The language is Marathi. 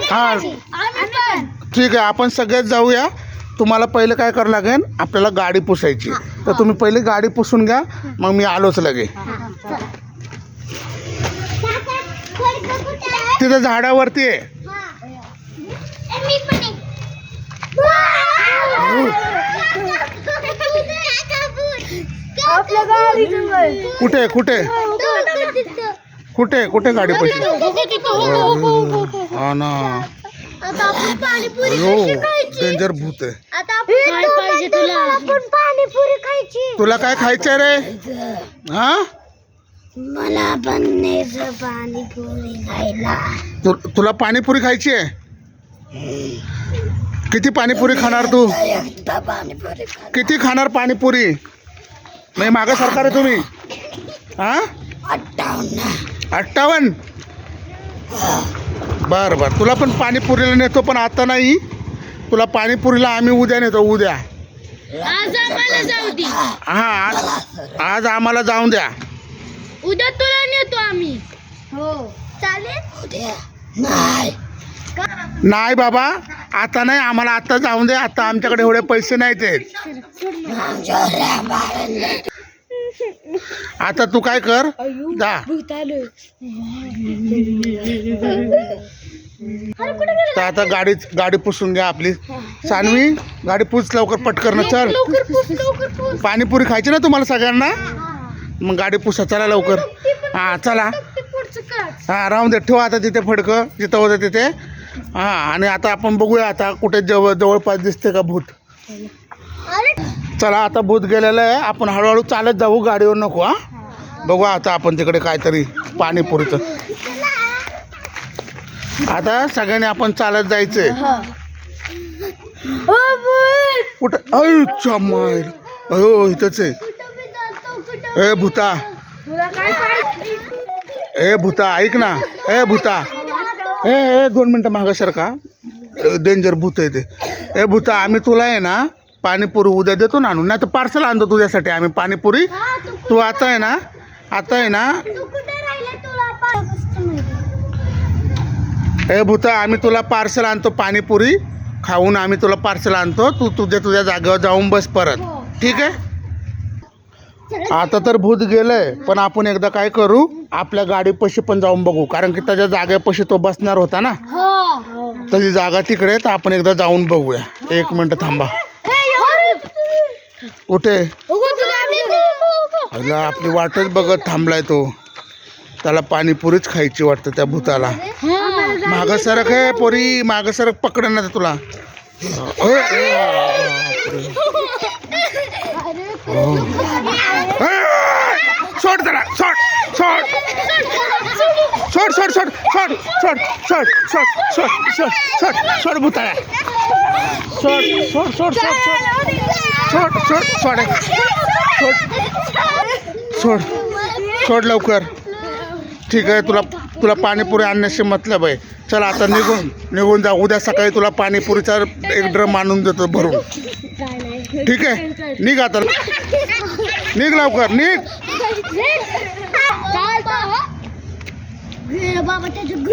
हा ठीक आहे, आपण सगळेच जाऊया. तुम्हाला पहिले काय करावं लागेल, आपल्याला गाडी पुसायची. तर तुम्ही पहिले गाडी पुसून घ्या, मग मी आलोच लगे. तिथं झाडावरती आहे. कुठे कुठे कुठे कुठे गाडी पुसली? हा ना, डेंजर भूत आहे. तुला काय खायचंय रे? हा, मला पण पाणीपुरी खायला. तुला पाणीपुरी खायची आहे? किती पाणीपुरी खाणार तू? किती खाणार पाणीपुरी? नाही मागं सरकार आहे तुम्ही. हा 58. बरं बरं, तुला पण पाणीपुरीला नेतो, पण आता नाही. तुला पाणीपुरीला आम्ही उद्या नेतो, उद्या. हा आज आम्हाला जाऊन द्या. उद्या तुला नेतो आम्ही. हो चालेल. उद्या नाही बाबा, आता नाही, आम्हाला आता जाऊन दे. आता आमच्याकडे एवढे पैसे नाहीत. आता तू काय कर, जा. तर आता गाडी पुसून घ्या आपली. सानवी, गाडी पुस लवकर, पटकन चल. पाणीपुरी खायची ना तुम्हाला सगळ्यांना? मग गाडी पुसा, चला लवकर. हा चला. हा राहून दे, ठेवा आता तिथे फडकं जिथं होतं तिथे. हा, आणि आता आपण बघूया आता कुठे जवळपास दिसते का भूत. चला, आता भूत गेलेलं आहे. आपण हळूहळू चालत जाऊ, गाडीवर नको. हा, बघू आता आपण तिकडे काहीतरी पाणीपुरीचं. आता सगळ्यांनी आपण चालत जायचंय. कुठं? अच्छा माय, अयो इथंच आहे. ए भूता, ए भूता ऐक ना. ए भूता, ए 2 मिनटं मागं सरका. डेंजर भूत आहे ते. ए भूता, आम्ही तुला आहे ना पाणीपुरी उद्या देतो ना आणून, नाही तर पार्सल आणतो तुझ्यासाठी आम्ही पाणीपुरी. तू आता आहे ना ए भूता, आम्ही तुला पार्सल आणतो पाणीपुरी खाऊन. आम्ही तुला पार्सल आणतो, तू तुझ्या जागेवर जाऊन बस परत. ठीक आहे? आता तर भूत गेलंय, पण आपण एकदा काय करू, आपल्या गाडीपाशी पण जाऊन बघू. कारण की त्याच्या जागेपाशी तो बसणार होता ना, त्याची जागा तिकडे. तर आपण एकदा जाऊन बघूया. 1 मिनिट थांबा. कुठे? आपली वाटच बघत थांबलाय तो. त्याला पाणीपुरीच खायची वाटतं त्या भूताला. मागं सरक आहे पोरी, मागं सरक, पकडन ना तुला. सोड त्याला, सोड सोड सोड सोड सोड सोड सोड सोड सोड सोड सोड सोड भूताला. सोड सोड सोड सोड सोड सोड सोड सोड सोड सोड लवकर. ठीक आहे, तुला पाणीपुरी आणण्याशी मतलब आहे. चला आता निघून जा. उद्या सकाळी तुला पाणीपुरीचा 1 ड्रम आणून देतो भरून. ठीक आहे, निघ आता, निघ लवकर, निघ. बाबा त्याचं